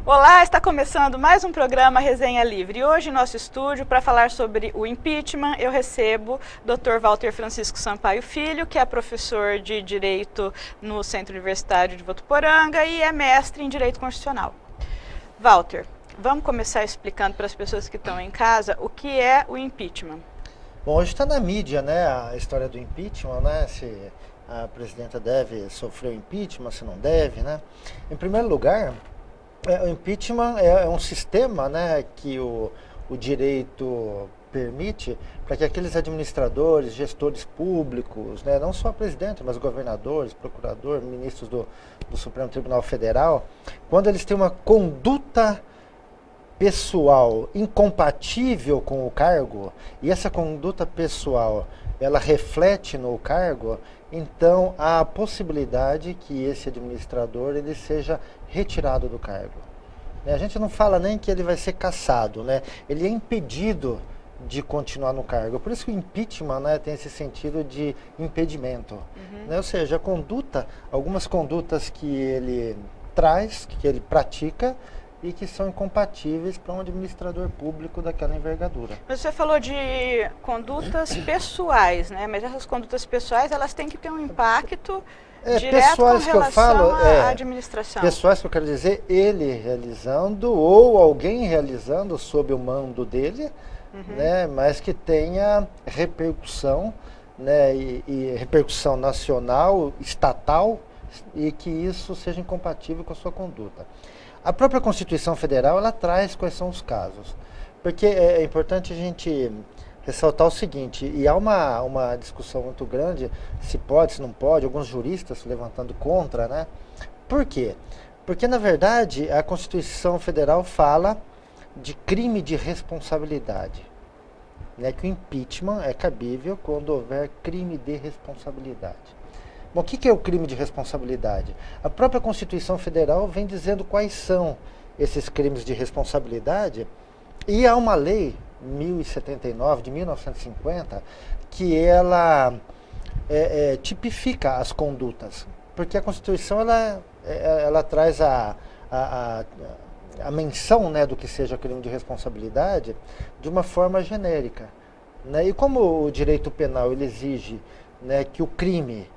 Olá, está começando mais um programa Resenha Livre. E hoje, em nosso estúdio, para falar sobre o impeachment, eu recebo o Dr. Walter Francisco Sampaio Filho, que é professor de Direito no Centro Universitário de Votuporanga e é mestre em Direito Constitucional. Walter, vamos começar explicando para as pessoas que estão em casa o que é o impeachment. Bom, hoje está na mídia, né, a história do impeachment, né, se a presidenta deve sofrer o impeachment, se não deve, né. Em primeiro lugar, o impeachment é um sistema, né, que o direito permite para que aqueles administradores, gestores públicos, né, não só a presidente, mas governadores, procuradores, ministros do Supremo Tribunal Federal, quando eles têm uma conduta pessoal incompatível com o cargo, e essa conduta pessoal ela reflete no cargo, então há a possibilidade que esse administrador ele seja retirado do cargo. A gente não fala nem que ele vai ser cassado, né? Ele é impedido de continuar no cargo. Por isso que o impeachment, né, tem esse sentido de impedimento. Né? Ou seja, a conduta, algumas condutas que ele traz, que ele pratica, e que são incompatíveis para um administrador público daquela envergadura. Mas você falou de condutas pessoais, né? Mas essas condutas pessoais, elas têm que ter um impacto direto com relação à administração. Pessoais que eu quero dizer, ele realizando ou alguém realizando sob o mando dele, né? Mas que tenha repercussão, né? E repercussão nacional, estatal, e que isso seja incompatível com a sua conduta. A própria Constituição Federal, ela traz quais são os casos. Porque é importante a gente ressaltar o seguinte, e há uma discussão muito grande, se pode, se não pode, alguns juristas levantando contra, né? Por quê? Porque, na verdade, a Constituição Federal fala de crime de responsabilidade. Né? Que o impeachment é cabível quando houver crime de responsabilidade. Bom, o que é o crime de responsabilidade? A própria Constituição Federal vem dizendo quais são esses crimes de responsabilidade, e há uma lei, 1079, de 1950, que ela tipifica as condutas, porque a Constituição ela traz a menção, né, do que seja crime de responsabilidade de uma forma genérica. Né? E como o direito penal ele exige, né, que o crime,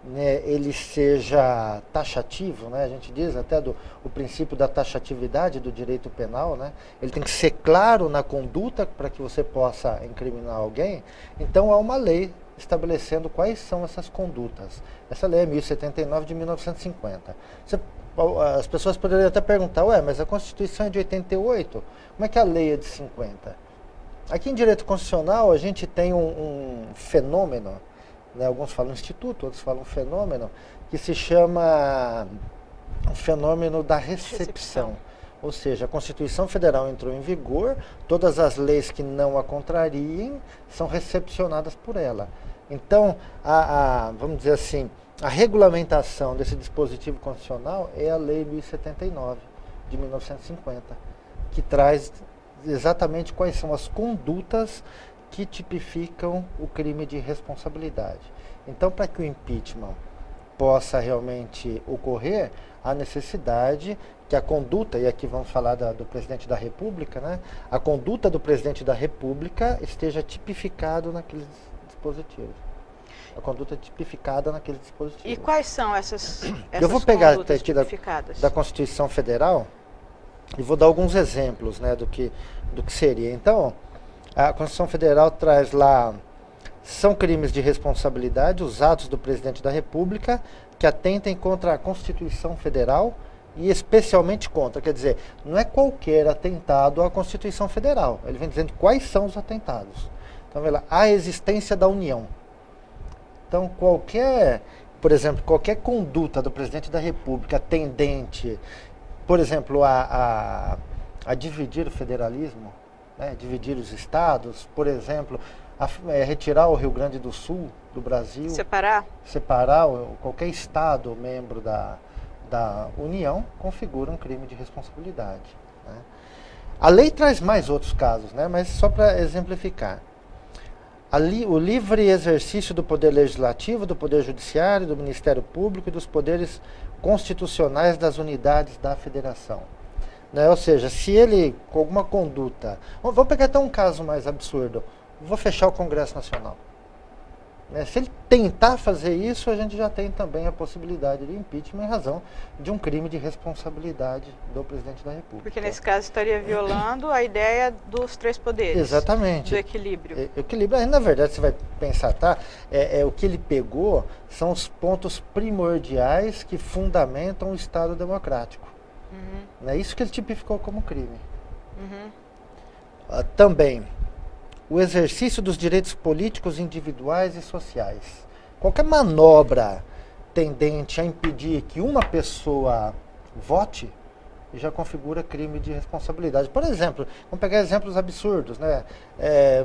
né, ele seja taxativo, né, a gente diz até o princípio da taxatividade do direito penal, né, ele tem que ser claro na conduta para que você possa incriminar alguém, então há uma lei estabelecendo quais são essas condutas. Essa lei é 1079 de 1950. As pessoas poderiam até perguntar, mas a Constituição é de 88, como é que a lei é de 50? Aqui em direito constitucional a gente tem um fenômeno, né, alguns falam instituto, outros falam fenômeno, que se chama o fenômeno da recepção. Ou seja, a Constituição Federal entrou em vigor, todas as leis que não a contrariem são recepcionadas por ela. Então, vamos dizer assim, a regulamentação desse dispositivo constitucional é a Lei 1079, de 1950, que traz exatamente quais são as condutas que tipificam o crime de responsabilidade. Então, para que o impeachment possa realmente ocorrer, há necessidade que a conduta, e aqui vamos falar do presidente da República, né? A conduta do presidente da República esteja tipificado naqueles dispositivos. A conduta tipificada naqueles dispositivos. E quais são essas Eu vou pegar aqui tipificadas? da Constituição Federal e vou dar alguns exemplos, né, do que seria. Então, a Constituição Federal traz lá, são crimes de responsabilidade os atos do presidente da República que atentem contra a Constituição Federal e especialmente contra, quer dizer, não é qualquer atentado à Constituição Federal, ele vem dizendo quais são os atentados. Então, vê lá, a existência da União. Então, por exemplo, qualquer conduta do presidente da República tendente por exemplo, a dividir o federalismo, né, dividir os estados, por exemplo, retirar o Rio Grande do Sul do Brasil, separar qualquer estado membro da União, configura um crime de responsabilidade. Né? A lei traz mais outros casos, né, mas só para exemplificar. O livre exercício do poder legislativo, do poder judiciário, do Ministério Público e dos poderes constitucionais das unidades da federação. Né? Ou seja, se ele, com alguma conduta... Vamos pegar até um caso mais absurdo. Vou fechar o Congresso Nacional. Né? Se ele tentar fazer isso, a gente já tem também a possibilidade de impeachment em razão de um crime de responsabilidade do presidente da República. Porque nesse caso estaria violando a ideia dos três poderes. Exatamente. Do equilíbrio. Equilíbrio, na verdade, você vai pensar, tá? O que ele pegou são os pontos primordiais que fundamentam o Estado democrático. Uhum. É isso que ele tipificou como crime. Uhum. Também, o exercício dos direitos políticos individuais e sociais. Qualquer manobra tendente a impedir que uma pessoa vote já configura crime de responsabilidade. Por exemplo, vamos pegar exemplos absurdos, né?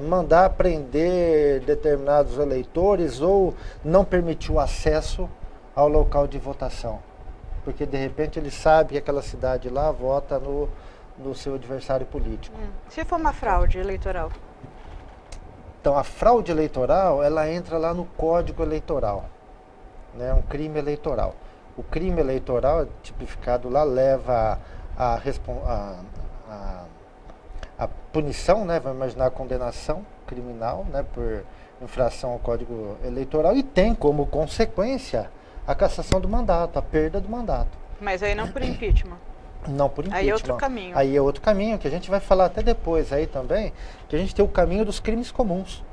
Mandar prender determinados eleitores ou não permitir o acesso ao local de votação. Porque de repente ele sabe que aquela cidade lá vota no seu adversário político. Se for uma fraude eleitoral? Então, a fraude eleitoral, ela entra lá no Código Eleitoral, né? Um crime eleitoral. O crime eleitoral, tipificado lá, leva a punição, né? Vamos imaginar a condenação criminal, né? Por infração ao Código Eleitoral e tem como consequência a cassação do mandato, a perda do mandato. Mas aí não por impeachment? Não por impeachment. Aí é outro caminho. Aí é outro caminho, que a gente vai falar até depois aí também, que a gente tem o caminho dos crimes comuns.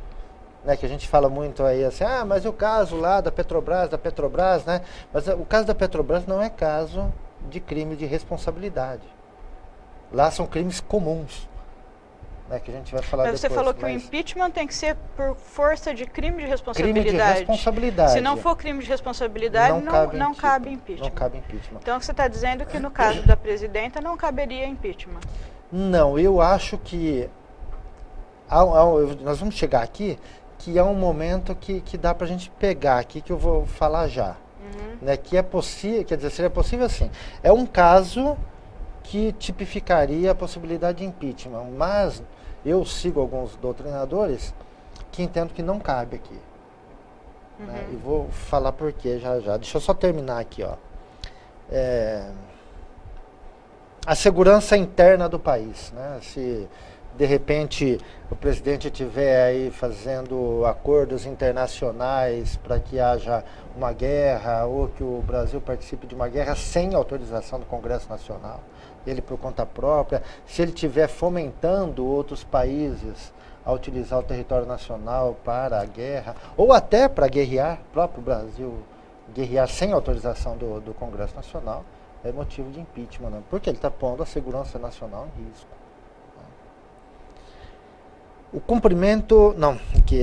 Né, que a gente fala muito aí assim, mas o caso lá da Petrobras, né? Mas o caso da Petrobras não é caso de crime de responsabilidade. Lá são crimes comuns. Né, que a gente vai falar mas depois. Você falou que o impeachment tem que ser por força de crime de responsabilidade. Crime de responsabilidade. Se não for crime de responsabilidade, não cabe impeachment. Não cabe impeachment. Então você está dizendo que no caso da presidenta não caberia impeachment. Não, eu acho que nós vamos chegar aqui que é um momento que dá para a gente pegar aqui, que eu vou falar já. Uhum. Né, que é possível, quer dizer, seria possível assim. É um caso que tipificaria a possibilidade de impeachment, mas eu sigo alguns doutrinadores que entendo que não cabe aqui. Uhum. Né, e vou falar por quê já. Deixa eu só terminar aqui, ó. A segurança interna do país, né? Se de repente o presidente estiver aí fazendo acordos internacionais para que haja uma guerra ou que o Brasil participe de uma guerra sem autorização do Congresso Nacional, ele por conta própria, se ele estiver fomentando outros países a utilizar o território nacional para a guerra, ou até para guerrear, o próprio Brasil guerrear sem autorização do Congresso Nacional, é motivo de impeachment, né? Porque ele está pondo a segurança nacional em risco. O cumprimento,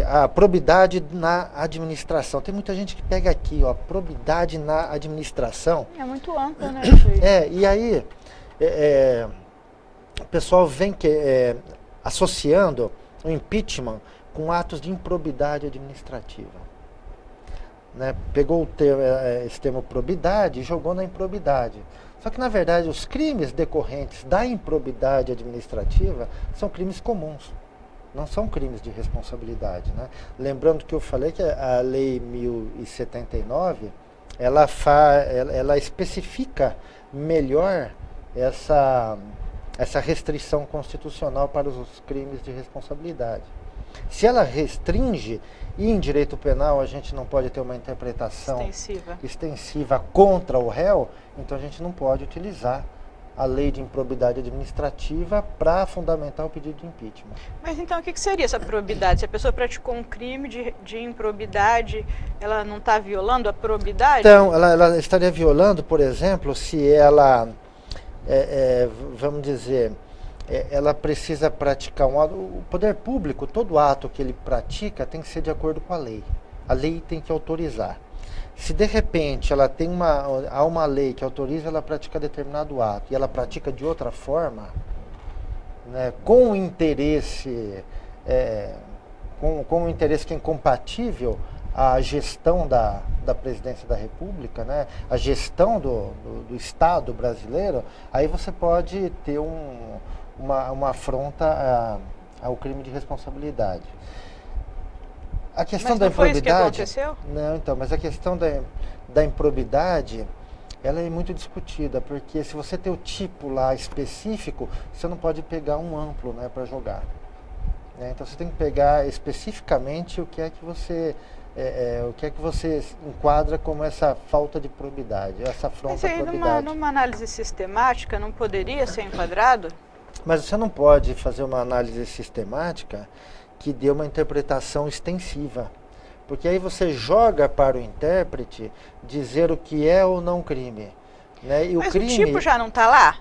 a probidade na administração. Tem muita gente que pega aqui, ó, probidade na administração. É muito amplo, né? E aí o pessoal vem associando o impeachment com atos de improbidade administrativa. Né? Pegou esse termo probidade e jogou na improbidade. Só que, na verdade, os crimes decorrentes da improbidade administrativa são crimes comuns. Não são crimes de responsabilidade. Né? Lembrando que eu falei que a Lei 1079, ela especifica melhor essa restrição constitucional para os crimes de responsabilidade. Se ela restringe, e em direito penal a gente não pode ter uma interpretação extensiva contra o réu, então a gente não pode utilizar a lei de improbidade administrativa para fundamentar o pedido de impeachment. Mas então o que seria essa probidade? Se a pessoa praticou um crime de improbidade, ela não está violando a probidade? Então, ela estaria violando, por exemplo, se ela, vamos dizer, ela precisa praticar um ato. O poder público, todo ato que ele pratica tem que ser de acordo com a lei. A lei tem que autorizar. Se de repente há uma lei que autoriza ela a praticar determinado ato e ela pratica de outra forma, né, com um interesse que é incompatível à gestão da presidência da República, né, a gestão do Estado brasileiro, aí você pode ter uma afronta ao crime de responsabilidade. A questão Mas da não foi isso improbidade, que aconteceu? não, então, mas a questão da improbidade, ela é muito discutida, porque se você tem o tipo lá específico, você não pode pegar um amplo, né, para jogar. Né? Então você tem que pegar especificamente o que é que você enquadra como essa falta de probidade, essa afronta Mas à aí, probidade. numa análise sistemática, não poderia ser enquadrado? Mas você não pode fazer uma análise sistemática que dê uma interpretação extensiva. Porque aí você joga para o intérprete dizer o que é ou não crime. Né? E Mas o crime... tipo já não está lá?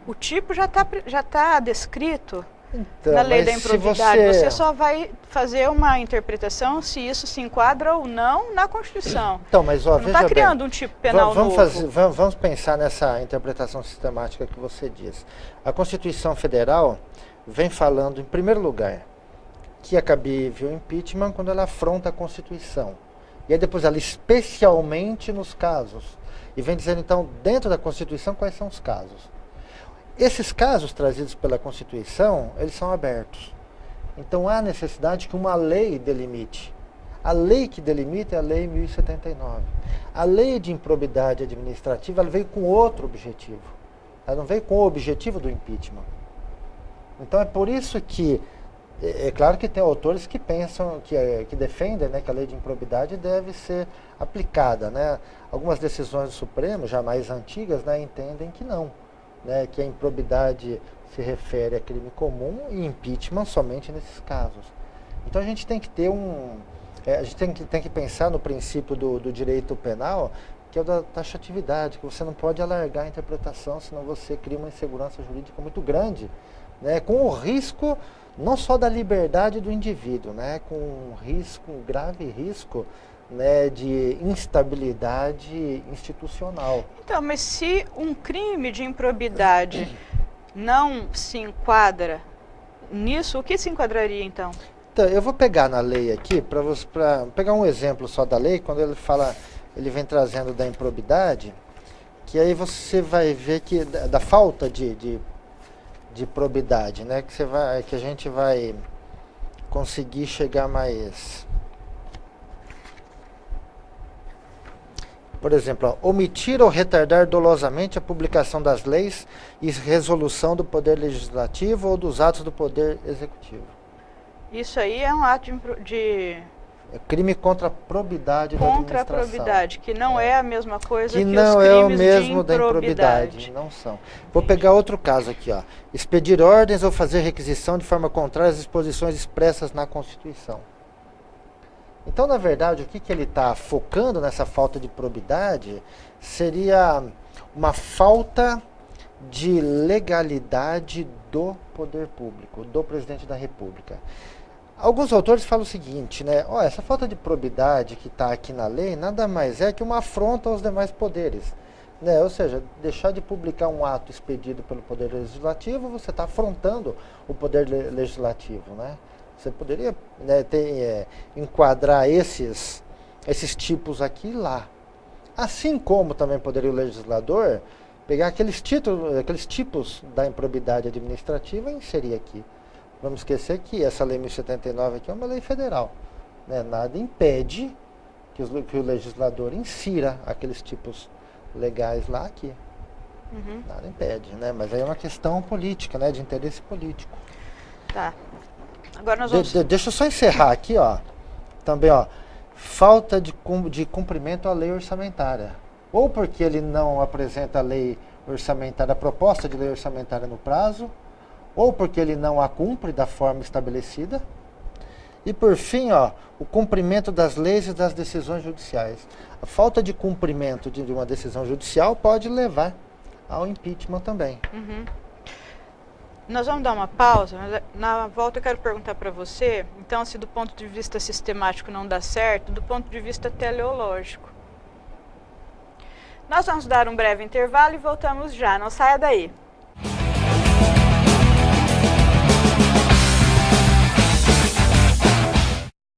O tipo já está descrito Então, na lei da mas se improbidade. Você só vai fazer uma interpretação se isso se enquadra ou não na Constituição. Então, mas ó, Você não está veja criando bem, um tipo penal novo. vamos pensar nessa interpretação sistemática que você diz. A Constituição Federal vem falando, em primeiro lugar, que é cabível impeachment quando ela afronta a Constituição. E aí depois ela, especialmente nos casos, e vem dizendo então, dentro da Constituição, quais são os casos. Esses casos trazidos pela Constituição, eles são abertos. Então há necessidade que uma lei delimite. A lei que delimita é a Lei 1079. A lei de improbidade administrativa, ela veio com outro objetivo. Ela não veio com o objetivo do impeachment. Então é por isso que, é claro que tem autores que pensam, que defendem, né, que a lei de improbidade deve ser aplicada. Né? Algumas decisões do Supremo, já mais antigas, né, entendem que não. Né, que a improbidade se refere a crime comum e impeachment somente nesses casos. Então a gente tem que ter a gente tem que pensar no princípio do direito penal, que é o da taxatividade, que você não pode alargar a interpretação, senão você cria uma insegurança jurídica muito grande, né, com o risco não só da liberdade do indivíduo, né, com um grave risco, né, de instabilidade institucional. Então, mas se um crime de improbidade não se enquadra nisso, o que se enquadraria então? Então, eu vou pegar na lei aqui, para pegar um exemplo só da lei, quando ele vem trazendo da improbidade, que aí você vai ver que da falta de probidade, né, que a gente vai conseguir chegar mais. Por exemplo, omitir ou retardar dolosamente a publicação das leis e resolução do Poder Legislativo ou dos atos do Poder Executivo. Isso aí é um ato de É crime contra a probidade da administração. contra a probidade, que não é a mesma coisa que os não é o crimes mesmo de da improbidade. Não são. Vou pegar outro caso aqui, ó. Expedir ordens ou fazer requisição de forma contrária às disposições expressas na Constituição. Então, na verdade, o que ele está focando nessa falta de probidade seria uma falta de legalidade do poder público, do presidente da República. Alguns autores falam o seguinte, né? Essa falta de probidade que está aqui na lei nada mais é que uma afronta aos demais poderes. Né? Ou seja, deixar de publicar um ato expedido pelo Poder Legislativo, você está afrontando o Poder Legislativo, né? Você poderia, né, enquadrar esses tipos aqui e lá. Assim como também poderia o legislador pegar aqueles tipos da improbidade administrativa e inserir aqui. Vamos esquecer que essa Lei 1079 aqui é uma lei federal. Né? Nada impede que o legislador insira aqueles tipos legais lá aqui. Uhum. Nada impede, né? Mas aí é uma questão política, né, de interesse político. Tá. Agora nós vamos... Deixa eu só encerrar aqui, ó. Também, ó. Falta de cumprimento à lei orçamentária. Ou porque ele não apresenta a lei orçamentária, a proposta de lei orçamentária no prazo, ou porque ele não a cumpre da forma estabelecida. E por fim, ó, o cumprimento das leis e das decisões judiciais. A falta de cumprimento de uma decisão judicial pode levar ao impeachment também. Uhum. Nós vamos dar uma pausa, mas na volta eu quero perguntar para você, então, se do ponto de vista sistemático não dá certo, do ponto de vista teleológico. Nós vamos dar um breve intervalo e voltamos já, não saia daí.